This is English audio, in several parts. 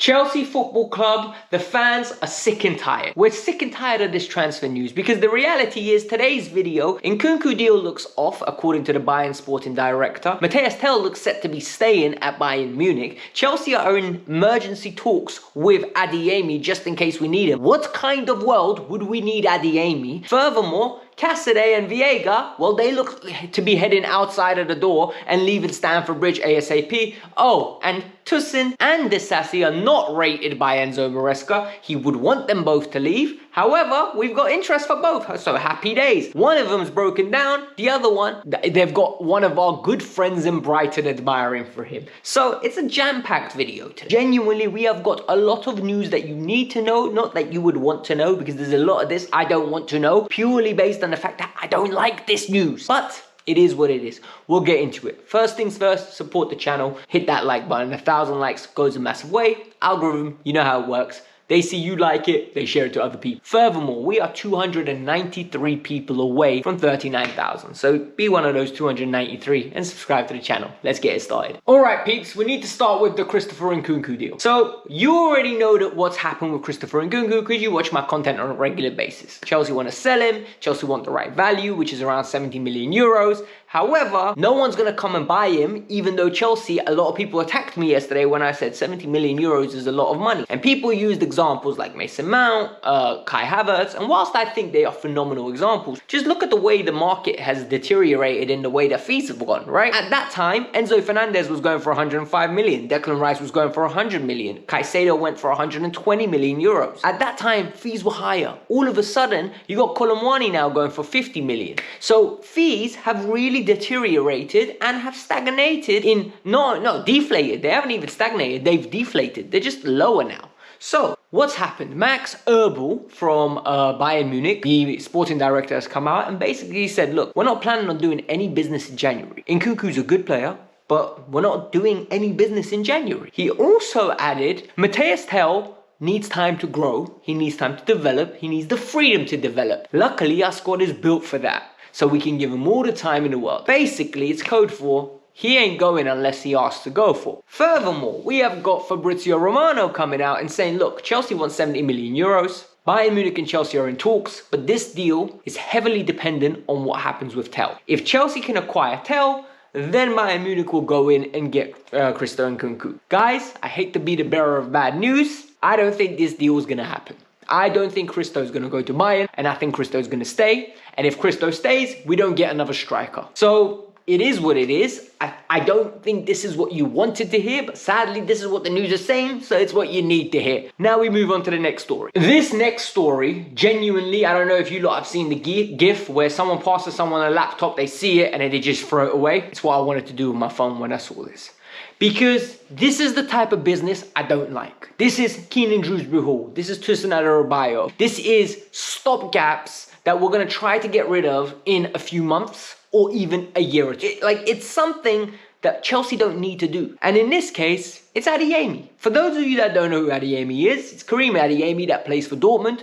Chelsea Football Club, the fans are sick and tired. We're sick and tired of this transfer news because the reality is today's video, Nkunku deal looks off according to the Bayern sporting director. Matthias Tel looks set to be staying at Bayern Munich. Chelsea are in emergency talks with Adeyemi just in case we need him. What kind of world would we need Adeyemi? Furthermore, Cassidy and Viega, well, they look to be heading outside of the door and leaving Stamford Bridge ASAP. Oh, and Tosin and Disasi are not rated by Enzo Maresca. He would want them both to leave. However, we've got interest for both, so happy days. One of them's broken down, the other one, they've got one of our good friends in Brighton admiring for him. So it's a jam-packed video today. Genuinely, we have got a lot of news that you need to know, not that you would want to know, because there's a lot of this I don't want to know, purely based on the fact that I don't like this news. But it is what it is. We'll get into it. First things first, support the channel. Hit that like button. 1,000 likes goes a massive way. Algorithm, you know how it works. They see you like it, they share it to other people. Furthermore, we are 293 people away from 39,000. So be one of those 293 and subscribe to the channel. Let's get it started. All right, peeps, we need to start with the Christopher Nkunku deal. So you already know that what's happened with Christopher Nkunku because you watch my content on a regular basis. Chelsea want to sell him. Chelsea want the right value, which is around 70 million euros. However, no one's going to come and buy him, even though Chelsea, a lot of people attacked me yesterday when I said 70 million euros is a lot of money. And people used examples like Mason Mount, Kai Havertz, and whilst I think they are phenomenal examples, just look at the way the market has deteriorated in the way that fees have gone, right? At that time, Enzo Fernandez was going for 105 million, Declan Rice was going for 100 million, Caicedo went for 120 million euros. At that time, fees were higher. All of a sudden, you got Colomwani now going for 50 million. So fees have really deteriorated and have stagnated in, no, deflated. They haven't even stagnated, they've deflated. They're just lower now. So, what's happened? Max Erbel from Bayern Munich, the sporting director, has come out and basically said, look, we're not planning on doing any business in January. Nkunku's a good player, but we're not doing any business in January. He also added, Matthias Tel needs time to grow, he needs time to develop, he needs the freedom to develop. Luckily, our squad is built for that, so we can give him all the time in the world. Basically, it's code for he ain't going unless he asks to go for. Furthermore, we have got Fabrizio Romano coming out and saying, look, Chelsea wants 70 million euros. Bayern Munich and Chelsea are in talks, but this deal is heavily dependent on what happens with Tel. If Chelsea can acquire Tel, then Bayern Munich will go in and get Christo Nkunku. Guys, I hate to be the bearer of bad news. I don't think this deal is going to happen. I don't think Christo is going to go to Bayern, and I think Christo is going to stay. And if Christo stays, we don't get another striker. So it is what it is. I don't think this is what you wanted to hear, but sadly, this is what the news is saying, so it's what you need to hear. Now we move on to the next story. This next story, genuinely, I don't know if you lot have seen the GIF where someone passes someone a laptop, they see it, and then they just throw it away. It's what I wanted to do with my phone when I saw this. Because this is the type of business I don't like. This is Keenan Drewsbury Hall. This is Tosin and Disasi. This is stopgaps that we're going to try to get rid of in a few months or even a year or two. It's something that Chelsea don't need to do. And in this case, it's Adeyemi. For those of you that don't know who Adeyemi is, it's Karim Adeyemi that plays for Dortmund.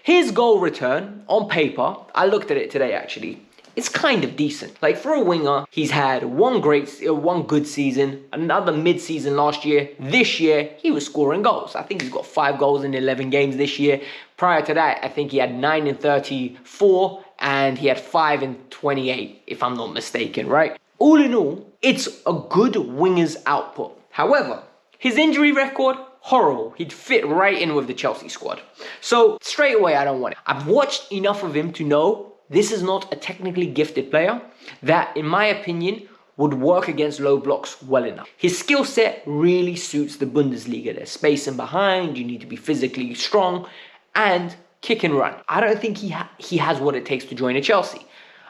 His goal return, on paper, I looked at it today actually, it's kind of decent. Like for a winger, he's had one good season, another mid-season last year. This year, he was scoring goals. I think he's got 5 goals in 11 games this year. Prior to that, I think he had 9 in 34 and he had 5 in 28, if I'm not mistaken, right? All in all, it's a good winger's output. However, his injury record, horrible. He'd fit right in with the Chelsea squad. So straight away, I don't want it. I've watched enough of him to know this is not a technically gifted player that, in my opinion, would work against low blocks well enough. His skill set really suits the Bundesliga. There's spacing behind, you need to be physically strong, and kick and run. I don't think he has what it takes to join a Chelsea.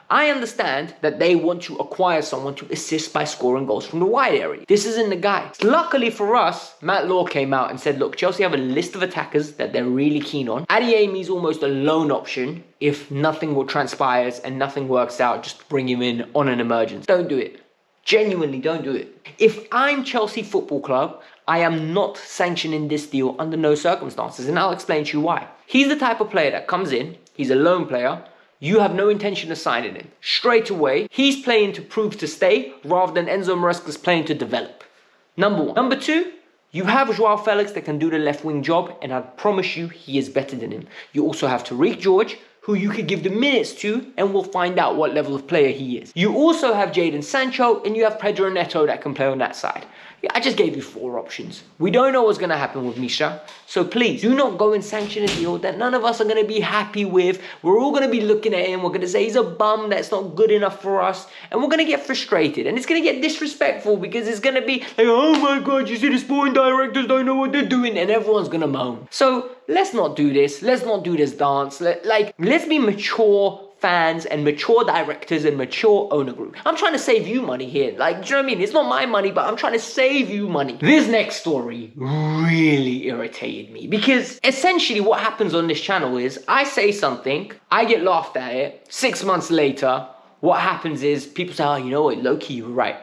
I understand that they want to acquire someone to assist by scoring goals from the wide area. This isn't the guy. Luckily for us, Matt Law came out and said, look, Chelsea have a list of attackers that they're really keen on. Adeyemi is almost a loan option if nothing transpires and nothing works out, just bring him in on an emergency. Don't do it. Genuinely, don't do it. If I'm Chelsea Football Club, I am not sanctioning this deal under no circumstances, and I'll explain to you why. He's the type of player that comes in, he's a loan player, you have no intention of signing him. Straight away, he's playing to prove to stay rather than Enzo Maresca's playing to develop. Number one. Number two, You have Joao Felix that can do the left wing job, and I promise you he is better than him. You also have Tariq George, who you could give the minutes to, and we'll find out what level of player he is. You also have Jadon Sancho, and you have Pedro Neto that can play on that side. Yeah, I just gave you 4 options. We don't know what's going to happen with Misha, so please do not go and sanction a deal that none of us are going to be happy with. We're all going to be looking at him. We're going to say he's a bum that's not good enough for us, and we're going to get frustrated, and it's going to get disrespectful because it's going to be like, oh my god, you see the sporting directors don't know what they're doing, and everyone's going to moan. So let's not do this. Let's not do this dance. Let's be mature fans and mature directors and mature owner group. I'm trying to save you money here. Like, do you know what I mean? It's not my money, but I'm trying to save you money. This next story really irritated me because essentially what happens on this channel is I say something, I get laughed at it. 6 months later, what happens is people say, oh, you know what, low-key, you were right.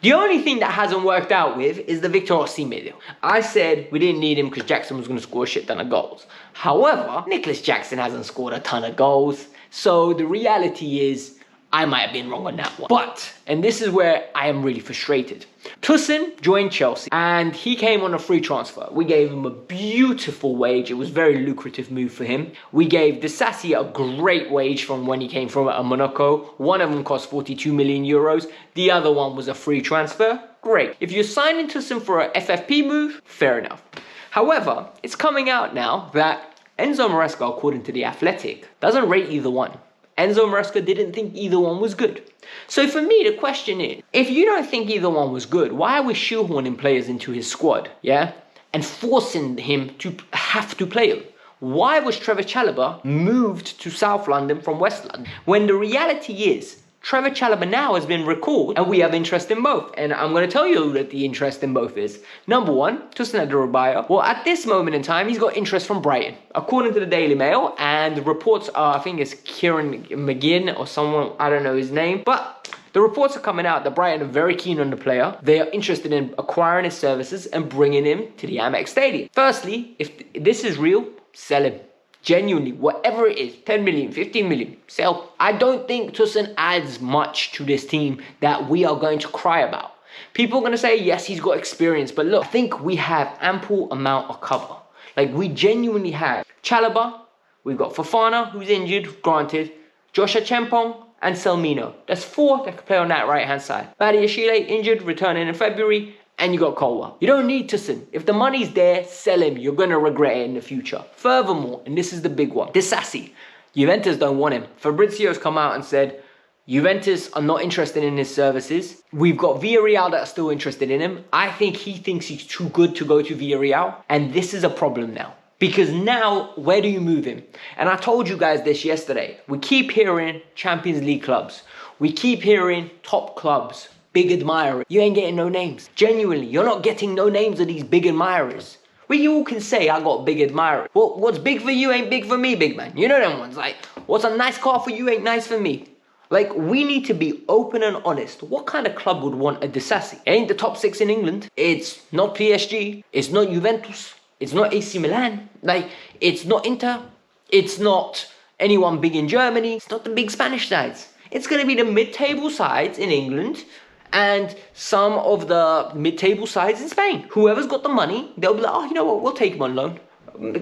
The only thing that hasn't worked out with is the Victor Osimhen deal. I said we didn't need him because Jackson was going to score a shit ton of goals. However, Nicholas Jackson hasn't scored a ton of goals. So the reality is, I might have been wrong on that one. But, and this is where I am really frustrated. Tosin joined Chelsea and he came on a free transfer. We gave him a beautiful wage. It was a very lucrative move for him. We gave Disasi a great wage from when he came from Monaco. One of them cost 42 million euros. The other one was a free transfer. Great. If you're signing Tosin for a FFP move, fair enough. However, it's coming out now that Enzo Maresca, according to The Athletic, doesn't rate either one. Enzo Maresca didn't think either one was good. So for me, the question is, if you don't think either one was good, why are we shoehorning players into his squad, yeah? And forcing him to have to play them? Why was Trevor Chalobah moved to South London from West London? When the reality is, Trevor Chalobah now has been recalled and we have interest in both. And I'm going to tell you that the interest in both is. Number one, Tosin Disasi. Well, at this moment in time, he's got interest from Brighton. According to the Daily Mail, and the reports are, I think it's Kieran McGinn or someone, I don't know his name. But the reports are coming out that Brighton are very keen on the player. They are interested in acquiring his services and bringing him to the Amex Stadium. Firstly, if this is real, sell him. Genuinely, whatever it is, 10 million, 15 million, sell. I don't think Tosin adds much to this team that we are going to cry about. People are going to say, yes, he's got experience, but look, I think we have ample amount of cover. Like, we genuinely have Chalobah, we've got Fofana, who's injured, granted, Joshua Chempong, and Selmino. That's 4 that can play on that right-hand side. Badiashile, injured, returning in February, and you got Colwell. You don't need Tosin. If the money's there, sell him. You're going to regret it in the future. Furthermore, and this is the big one, Disasi. Juventus don't want him. Fabrizio's come out and said, Juventus are not interested in his services. We've got Villarreal that are still interested in him. I think he thinks he's too good to go to Villarreal. And this is a problem now. Because now, where do you move him? And I told you guys this yesterday. We keep hearing Champions League clubs. We keep hearing top clubs. Big admirer. You ain't getting no names. Genuinely, you're not getting no names of these big admirers. We all can say, I got big admirers. Well, what's big for you ain't big for me, big man. You know them ones. Like, what's a nice car for you ain't nice for me. Like, we need to be open and honest. What kind of club would want a Disasi? It ain't the top 6 in England. It's not PSG. It's not Juventus. It's not AC Milan. Like, it's not Inter. It's not anyone big in Germany. It's not the big Spanish sides. It's going to be the mid-table sides in England and some of the mid-table sides in Spain. Whoever's got the money, they'll be like, oh, you know what, we'll take him on loan.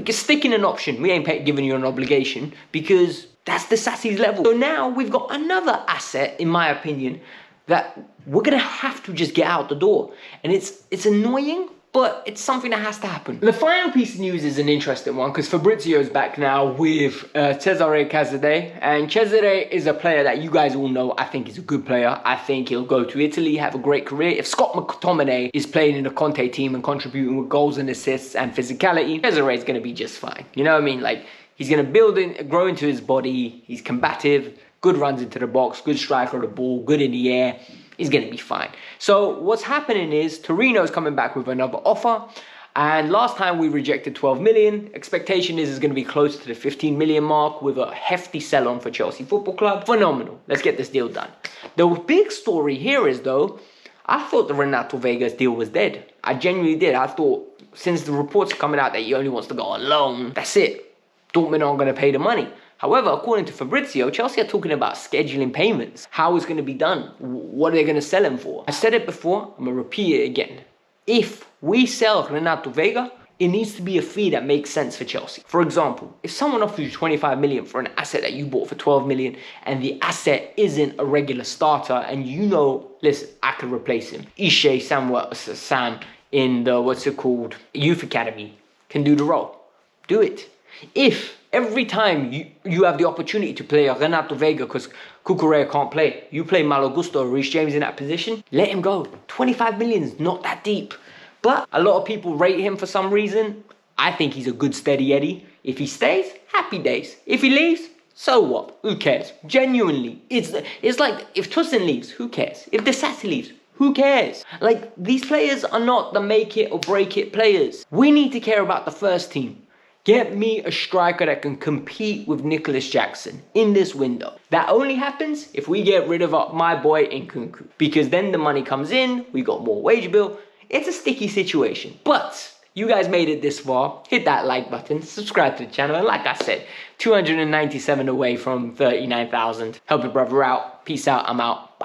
Stick in an option. We ain't giving you an obligation because that's Disasi's level. So now we've got another asset, in my opinion, that we're going to have to just get out the door. And it's annoying, but it's something that has to happen. The final piece of news is an interesting one because Fabrizio's back now with Cesare Cazadei. And Cesare is a player that you guys all know. I think he's a good player. I think he'll go to Italy, have a great career. If Scott McTominay is playing in the Conte team and contributing with goals and assists and physicality, Cesare is going to be just fine. You know what I mean? Like, he's going to grow into his body. He's combative, good runs into the box, good striker of the ball, good in the air. He's going to be fine. So what's happening is Torino's coming back with another offer. And last time we rejected 12 million. Expectation is it's going to be close to the 15 million mark with a hefty sell-on for Chelsea Football Club. Phenomenal. Let's get this deal done. The big story here is, though, I thought the Renato Vegas deal was dead. I genuinely did. I thought since the reports are coming out that he only wants to go on loan, that's it. Dortmund aren't going to pay the money. However, according to Fabrizio, Chelsea are talking about scheduling payments. How it's going to be done. What are they going to sell him for? I said it before. I'm going to repeat it again. If we sell Renato Vega, it needs to be a fee that makes sense for Chelsea. For example, if someone offers you 25 million for an asset that you bought for 12 million and the asset isn't a regular starter and you know, listen, I could replace him. Ishe Sam in the, youth academy can do the role. Do it. If every time you have the opportunity to play a Renato Vega because Cucurella can't play, you play Malo Gusto or Reece James in that position, let him go. 25 million is not that deep. But a lot of people rate him for some reason. I think he's a good steady Eddie. If he stays, happy days. If he leaves, so what? Who cares? Genuinely. It's like if Tosin leaves, who cares? If Disasi leaves, who cares? Like, these players are not the make it or break it players. We need to care about the first team. Get me a striker that can compete with Nicholas Jackson in this window. That only happens if we get rid of my boy Nkunku. Because then the money comes in, we got more wage bill. It's a sticky situation. But you guys made it this far. Hit that like button, subscribe to the channel. And like I said, 297 away from 39,000. Help your brother out. Peace out. I'm out.